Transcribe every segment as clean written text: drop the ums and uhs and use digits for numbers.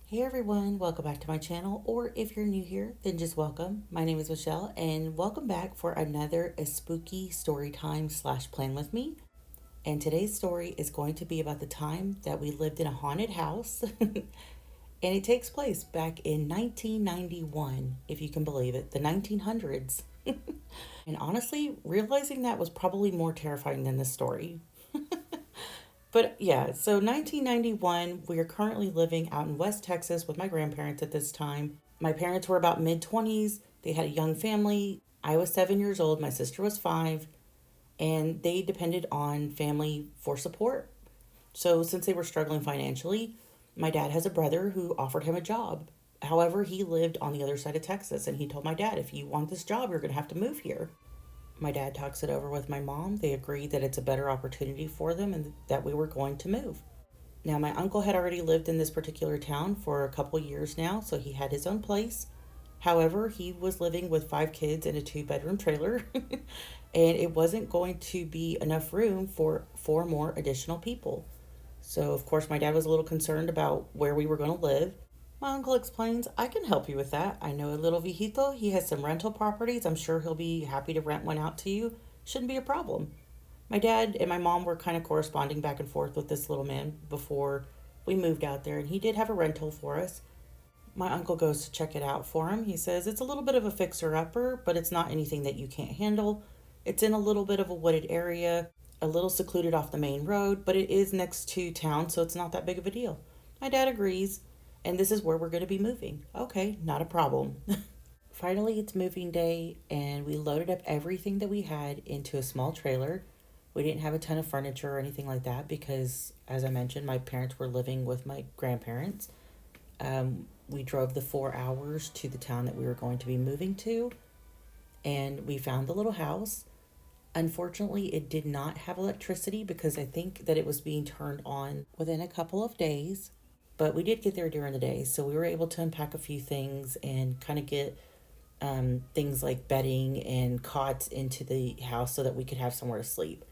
Hey everyone, welcome back to my channel, or if you're new here, then just welcome. My name is Michelle, and welcome back for another Espooky story time slash plan with me. And today's story is going to be about the time that we lived in a haunted house, and it takes place back in 1991, if you can believe it, the 1900s. And honestly, realizing that was probably more terrifying than this story. But yeah, so 1991, we are currently living out in West Texas with my grandparents at this time. My parents were about mid 20s. They had a young family. I was 7 years old, my sister was five, and they depended on family for support. So, since they were struggling financially, my dad has a brother who offered him a job. However, he lived on the other side of Texas, and he told my dad, if you want this job, you're going to have to move here. My dad talks it over with my mom. They agree that it's a better opportunity for them and that we were going to move. Now, my uncle had already lived in this particular town for a couple years now, so he had his own place. However, he was living with five kids in a two-bedroom trailer, and it wasn't going to be enough room for four more additional people. So, of course, my dad was a little concerned about where we were going to live. My uncle explains, I can help you with that. I know a little viejito. He has some rental properties. I'm sure he'll be happy to rent one out to you. Shouldn't be a problem. My dad and my mom were kind of corresponding back and forth with this little man before we moved out there, and he did have a rental for us. My uncle goes to check it out for him. He says it's a little bit of a fixer upper, but it's not anything that you can't handle. It's in a little bit of a wooded area, a little secluded off the main road, but it is next to town, so it's not that big of a deal. My dad agrees, and this is where we're going to be moving. Okay, not a problem. Finally, it's moving day, and we loaded up everything that we had into a small trailer. We didn't have a ton of furniture or anything like that because, as I mentioned, my parents were living with my grandparents. We drove the 4 hours to the town that we were going to be moving to, and we found the little house. Unfortunately, it did not have electricity because I think that it was being turned on within a couple of days. But we did get there during the day, so we were able to unpack a few things and kind of get things like bedding and cots into the house so that we could have somewhere to sleep.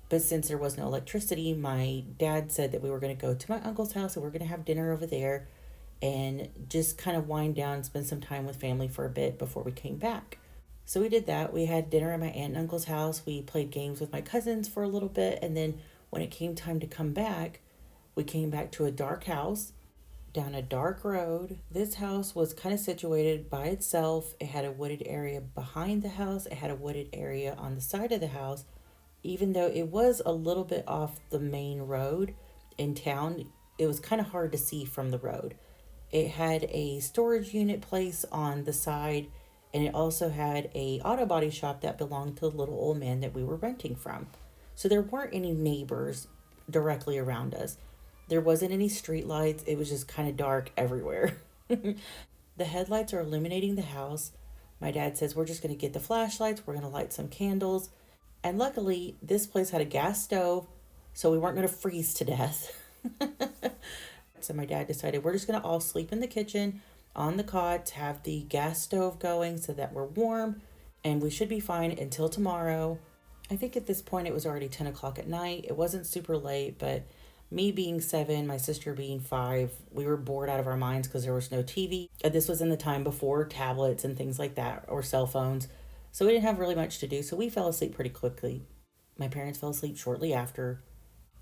But since there was no electricity, my dad said that we were going to go to my uncle's house and we are going to have dinner over there and just kind of wind down and spend some time with family for a bit before we came back. So we did that. We had dinner at my aunt and uncle's house. We played games with my cousins for a little bit. And then when it came time to come back, we came back to a dark house down a dark road. This house was kind of situated by itself. It had a wooded area behind the house, it had a wooded area on the side of the house. Even though it was a little bit off the main road in town, it was kind of hard to see from the road. It had a storage unit place on the side, and it also had a auto body shop that belonged to the little old man that we were renting from. So there weren't any neighbors directly around us. There wasn't any street lights. It was just kind of dark everywhere. The headlights are illuminating the house. My dad says we're just going to get the flashlights. We're going to light some candles. And luckily, this place had a gas stove, so we weren't going to freeze to death. So my dad decided we're just going to all sleep in the kitchen on the cots, have the gas stove going so that we're warm, and we should be fine until tomorrow. I think at this point it was already 10 o'clock at night. It wasn't super late, but me being seven, my sister being five, we were bored out of our minds because there was no TV. This was in the time before tablets and things like that, or cell phones. So we didn't have really much to do, so we fell asleep pretty quickly. My parents fell asleep shortly after.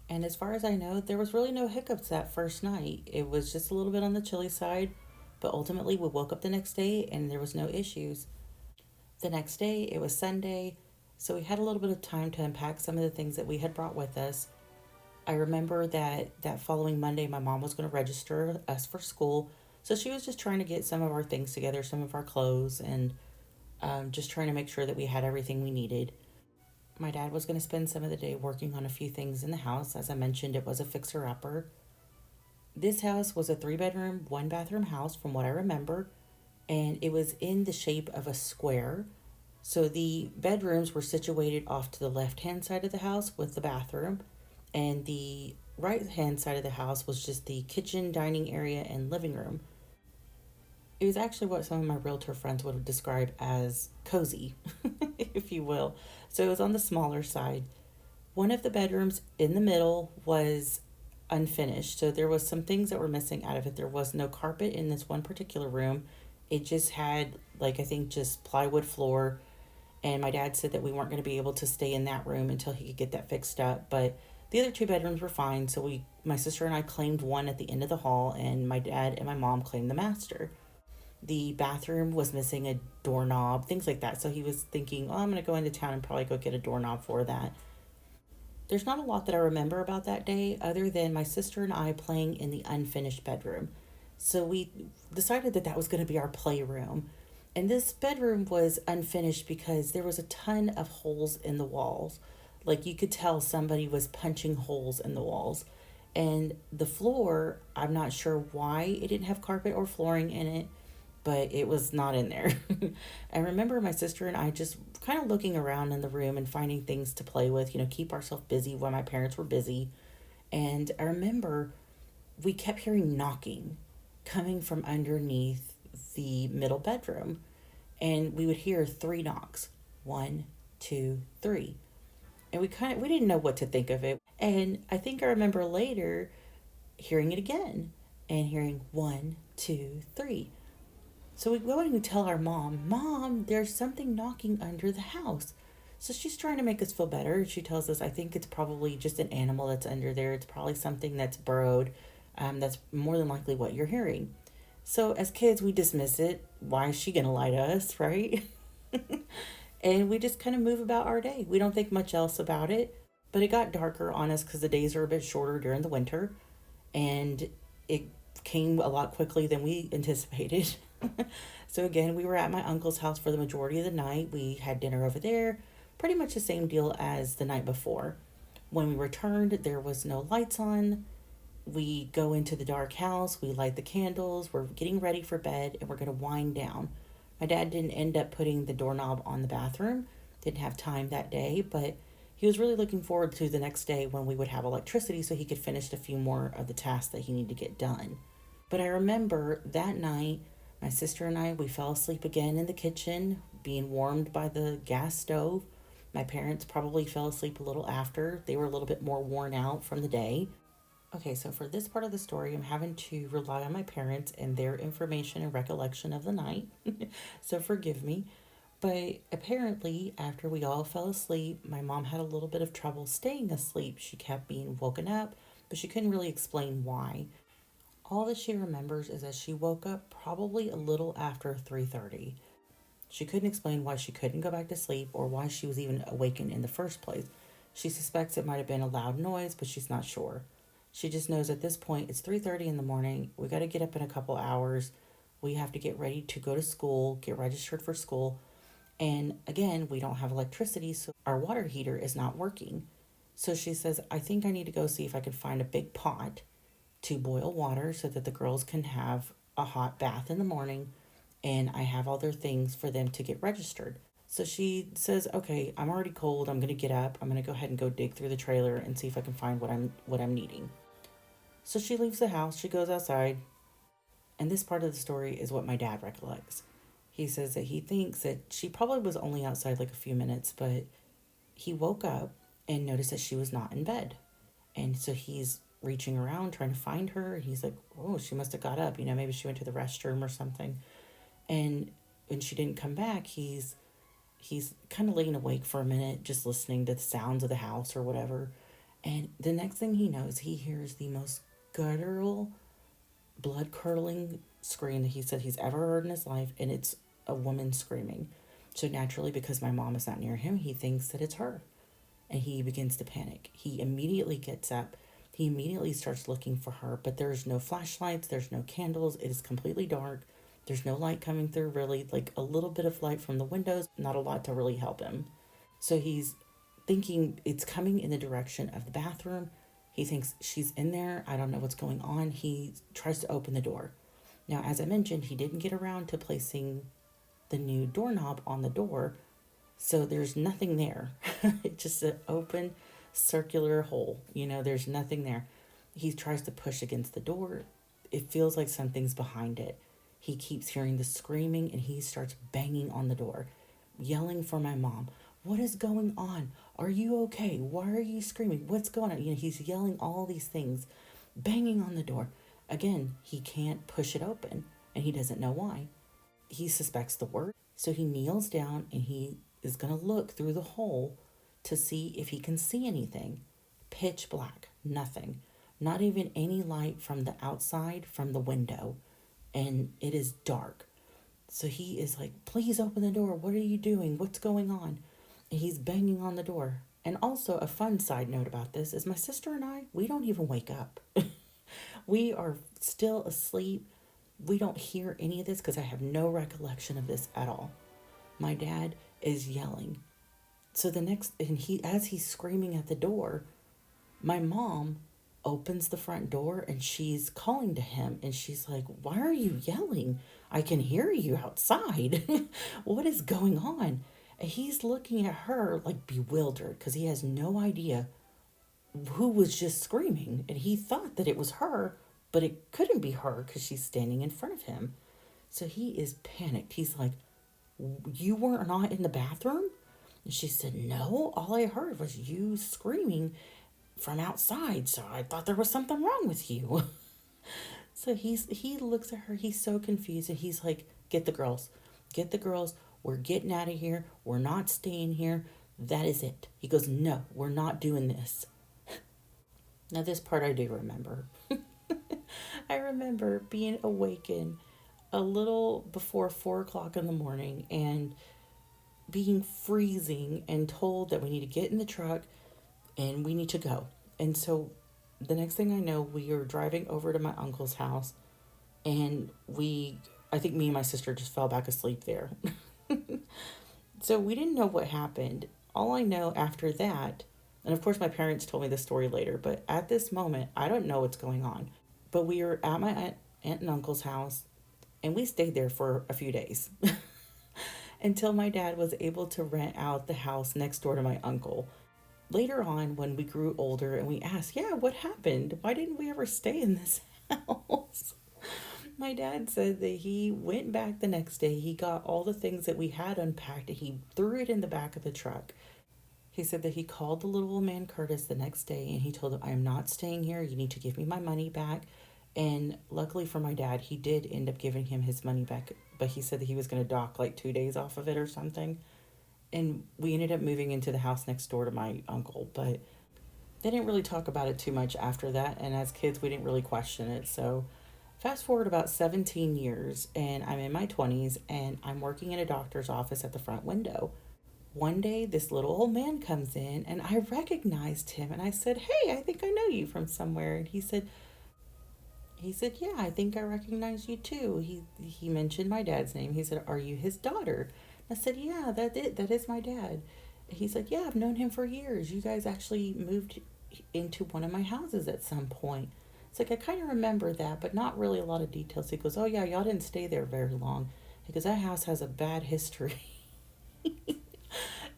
And as far as I know, there was really no hiccups that first night. It was just a little bit on the chilly side, but ultimately we woke up the next day and there was no issues. The next day, it was Sunday, so we had a little bit of time to unpack some of the things that we had brought with us. I remember that following Monday, my mom was going to register us for school, so she was just trying to get some of our things together, some of our clothes, and just trying to make sure that we had everything we needed. My dad was going to spend some of the day working on a few things in the house. As I mentioned, it was a fixer-upper. This house was a 3-bedroom, 1-bathroom house from what I remember, and it was in the shape of a square. So the bedrooms were situated off to the left-hand side of the house with the bathroom, and the right-hand side of the house was just the kitchen, dining area, and living room. It was actually what some of my realtor friends would describe as cozy, if you will. So it was on the smaller side. One of the bedrooms in the middle was unfinished. So there was some things that were missing out of it. There was no carpet in this one particular room. It just had, like, I think just plywood floor. And my dad said that we weren't going to be able to stay in that room until he could get that fixed up. But the other two bedrooms were fine. So my sister and I claimed one at the end of the hall, and my dad and my mom claimed the master. The bathroom was missing a doorknob, things like that. So he was thinking, oh, I'm going to go into town and probably go get a doorknob for that. There's not a lot that I remember about that day other than my sister and I playing in the unfinished bedroom. So we decided that that was going to be our playroom. And this bedroom was unfinished because there was a ton of holes in the walls. Like you could tell somebody was punching holes in the walls. And the floor, I'm not sure why it didn't have carpet or flooring in it, but it was not in there. I remember my sister and I just kind of looking around in the room and finding things to play with, keep ourselves busy while my parents were busy. And I remember we kept hearing knocking coming from underneath the middle bedroom. And we would hear three knocks. One, two, three. And we didn't know what to think of it. And I think I remember later hearing it again and hearing one, two, three. So we go and we tell our mom, Mom, there's something knocking under the house. So she's trying to make us feel better. She tells us, I think it's probably just an animal that's under there. It's probably something that's burrowed. That's more than likely what you're hearing. So as kids, we dismiss it. Why is she going to lie to us, right? And we just kind of move about our day. We don't think much else about it. But it got darker on us because the days are a bit shorter during the winter. And it came a lot quickly than we anticipated. So again, we were at my uncle's house for the majority of the night. We had dinner over there. Pretty much the same deal as the night before. When we returned, there was no lights on. We go into the dark house, we light the candles, we're getting ready for bed, and we're going to wind down. My dad didn't end up putting the doorknob on the bathroom, didn't have time that day, but he was really looking forward to the next day when we would have electricity so he could finish a few more of the tasks that he needed to get done. But I remember that night, my sister and I, we fell asleep again in the kitchen, being warmed by the gas stove. My parents probably fell asleep a little after. They were a little bit more worn out from the day. Okay, so for this part of the story, I'm having to rely on my parents and their information and recollection of the night. So forgive me. But apparently, after we all fell asleep, my mom had a little bit of trouble staying asleep. She kept being woken up, but she couldn't really explain why. All that she remembers is that she woke up probably a little after 3:30. She couldn't explain why she couldn't go back to sleep or why she was even awakened in the first place. She suspects it might have been a loud noise, but she's not sure. She just knows at this point it's 3:30 in the morning. We got to get up in a couple hours. We have to get ready to go to school, get registered for school. And again, we don't have electricity, so our water heater is not working. So she says, I think I need to go see if I can find a big pot to boil water so that the girls can have a hot bath in the morning and I have all their things for them to get registered. So she says, okay, I'm already cold. I'm going to get up. I'm going to go ahead and go dig through the trailer and see if I can find what I'm needing. So she leaves the house. She goes outside. And this part of the story is what my dad recollects. He says that he thinks that she probably was only outside like a few minutes, but he woke up and noticed that she was not in bed. And so he's reaching around trying to find her. He's like, oh, she must have got up. Maybe she went to the restroom or something. And when she didn't come back, he's kind of laying awake for a minute, just listening to the sounds of the house or whatever. And the next thing he knows, he hears the most guttural, blood-curdling scream that he said he's ever heard in his life, and it's a woman screaming. So naturally, because my mom is not near him, he thinks that it's her. And he begins to panic. He immediately gets up. He immediately starts looking for her, but there's no flashlights, there's no candles, it is completely dark. There's no light coming through, really, like a little bit of light from the windows, not a lot to really help him. So he's thinking it's coming in the direction of the bathroom. He thinks she's in there. I don't know what's going on. He tries to open the door. Now, as I mentioned, he didn't get around to placing the new doorknob on the door, so there's nothing there. It's just an open circular hole. There's nothing there. He tries to push against the door. It feels like something's behind it. He keeps hearing the screaming and he starts banging on the door, yelling for my mom. What is going on? Are you okay? Why are you screaming? What's going on? He's yelling all these things. banging on the door. Again, he can't push it open and he doesn't know why. He suspects the worst, so he kneels down and he is going to look through the hole to see if he can see anything. Pitch black, nothing. Not even any light from the outside, from the window. And it is dark. So he is like, please open the door. What are you doing? What's going on? And he's banging on the door. And also, a fun side note about this is my sister and I, we don't even wake up. We are still asleep. We don't hear any of this because I have no recollection of this at all. My dad is yelling. So as he's screaming at the door, my mom opens the front door and she's calling to him and she's like, why are you yelling? I can hear you outside. What is going on? And he's looking at her like bewildered because he has no idea who was just screaming. And he thought that it was her, but it couldn't be her because she's standing in front of him. So he is panicked. He's like, you were not in the bathroom? And she said, no, all I heard was you screaming from outside, so I thought there was something wrong with you. So he looks at her, he's so confused, and he's like, get the girls, we're getting out of here, we're not staying here, that is it. He goes, no, we're not doing this. Now this part I do remember. I remember being awakened a little before 4 o'clock in the morning and being freezing and told that we need to get in the truck and we need to go. And so the next thing I know, we are driving over to my uncle's house and I think me and my sister just fell back asleep there. So we didn't know what happened. All I know after that, and of course my parents told me this story later, but at this moment, I don't know what's going on. But we were at my aunt and uncle's house and we stayed there for a few days until my dad was able to rent out the house next door to my uncle. Later on, when we grew older and we asked, yeah, what happened? Why didn't we ever stay in this house? My dad said that he went back the next day. He got all the things that we had unpacked and he threw it in the back of the truck. He said that he called the little old man Curtis the next day and he told him, I am not staying here. You need to give me my money back. And luckily for my dad, he did end up giving him his money back. But he said that he was going to dock like 2 days off of it or something. And we ended up moving into the house next door to my uncle. But they didn't really talk about it too much after that. And as kids, we didn't really question it. So fast forward about 17 years and I'm in my 20s and I'm working in a doctor's office at the front window. One day, this little old man comes in and I recognized him and I said, hey, I think I know you from somewhere. And he said, yeah, I think I recognize you too. He mentioned my dad's name. He said, are you his daughter? I said, yeah, that is my dad. He said, yeah, I've known him for years. You guys actually moved into one of my houses at some point. It's like, I kind of remember that, but not really a lot of details. He goes, oh yeah, y'all didn't stay there very long. He goes, that house has a bad history.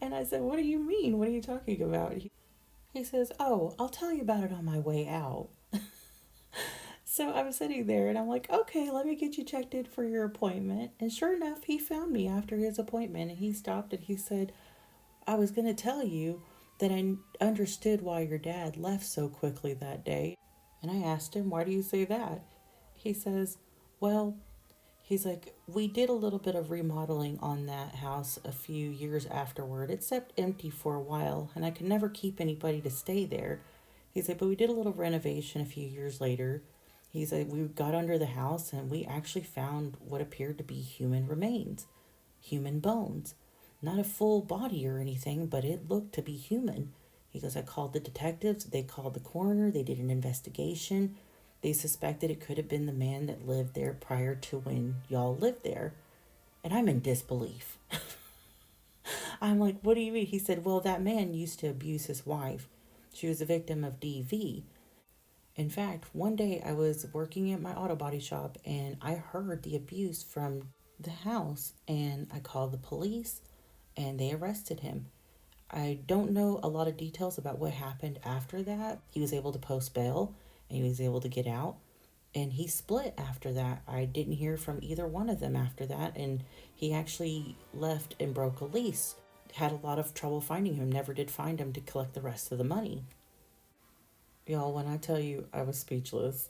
And I said, what do you mean? What are you talking about? He says, oh, I'll tell you about it on my way out. So I'm sitting there and I'm like, okay, let me get you checked in for your appointment. And sure enough, he found me after his appointment and he stopped and he said, I was going to tell you that I understood why your dad left so quickly that day. And I asked him, why do you say that? He says, well, he's like, we did a little bit of remodeling on that house a few years afterward. It sat empty for a while and I could never keep anybody to stay there. He's like, but we did a little renovation a few years later. He's like, we got under the house and we actually found what appeared to be human remains, human bones. Not a full body or anything, but it looked to be human. He goes, I called the detectives, they called the coroner, they did an investigation. They suspected it could have been the man that lived there prior to when y'all lived there. And I'm in disbelief. I'm like, what do you mean? He said, well, that man used to abuse his wife. She was a victim of DV. In fact, one day I was working at my auto body shop and I heard the abuse from the house and I called the police and they arrested him. I don't know a lot of details about what happened after that. He was able to post bail and he was able to get out and he split after that. I didn't hear from either one of them after that and he actually left and broke a lease. Had a lot of trouble finding him, never did find him to collect the rest of the money. Y'all, when I tell you I was speechless,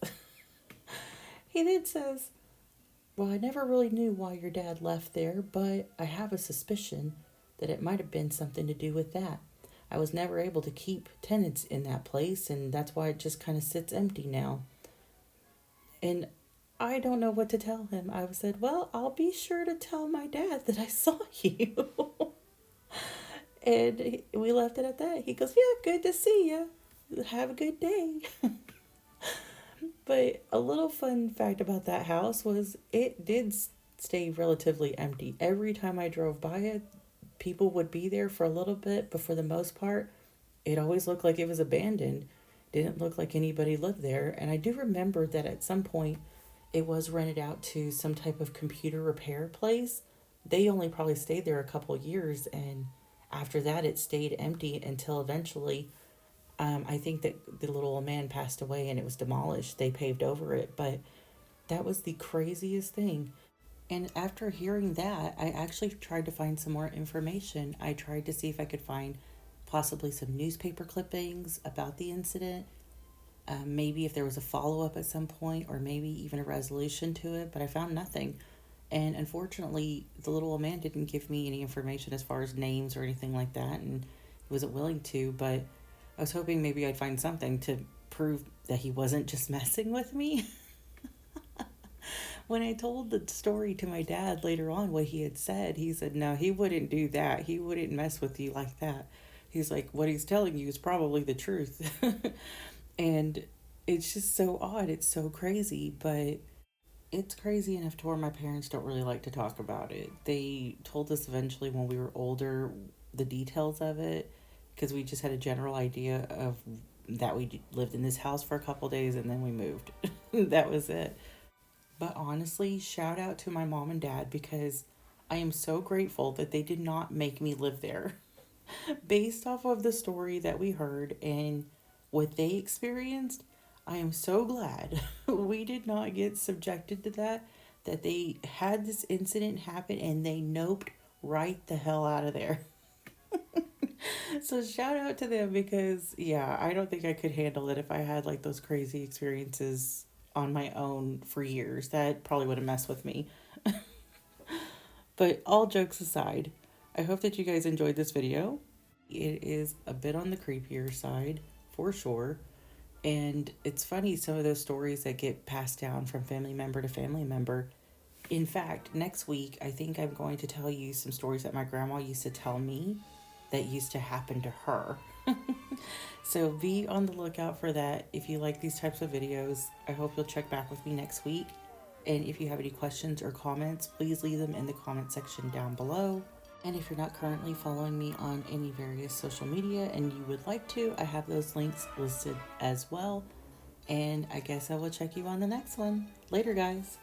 he then says, well, I never really knew why your dad left there, but I have a suspicion that it might have been something to do with that. I was never able to keep tenants in that place, and that's why it just kind of sits empty now. And I don't know what to tell him. I said, well, I'll be sure to tell my dad that I saw you. And we left it at that. He goes, yeah, good to see you. Have a good day. But a little fun fact about that house was it did stay relatively empty. Every time I drove by it, people would be there for a little bit, but for the most part, it always looked like it was abandoned. Didn't look like anybody lived there. And I do remember that at some point it was rented out to some type of computer repair place. They only probably stayed there a couple years, and after that, it stayed empty until eventually, I think that the little old man passed away and it was demolished. They paved over it, but that was the craziest thing. And after hearing that, I actually tried to find some more information. I tried to see if I could find possibly some newspaper clippings about the incident, maybe if there was a follow up at some point, or maybe even a resolution to it, but I found nothing. And unfortunately, the little old man didn't give me any information as far as names or anything like that, and he wasn't willing to, but I was hoping maybe I'd find something to prove that he wasn't just messing with me. When I told the story to my dad later on, what he said, no, he wouldn't do that. He wouldn't mess with you like that. He's like, what he's telling you is probably the truth. And it's just so odd. It's so crazy, but it's crazy enough to where my parents don't really like to talk about it. They told us eventually when we were older the details of it because we just had a general idea of that we lived in this house for a couple days and then we moved. That was it. But honestly, shout out to my mom and dad because I am so grateful that they did not make me live there. Based off of the story that we heard and what they experienced, I am so glad we did not get subjected to that, that they had this incident happen and they noped right the hell out of there. So shout out to them because yeah, I don't think I could handle it if I had like those crazy experiences on my own for years. That probably would have messed with me. But all jokes aside, I hope that you guys enjoyed this video. It is a bit on the creepier side for sure. And it's funny, some of those stories that get passed down from family member to family member. In fact, next week, I think I'm going to tell you some stories that my grandma used to tell me that used to happen to her. So be on the lookout for that. If you like these types of videos, I hope you'll check back with me next week. And if you have any questions or comments, please leave them in the comment section down below. And if you're not currently following me on any various social media and you would like to, I have those links listed as well. And I guess I will check you on the next one. Later, guys.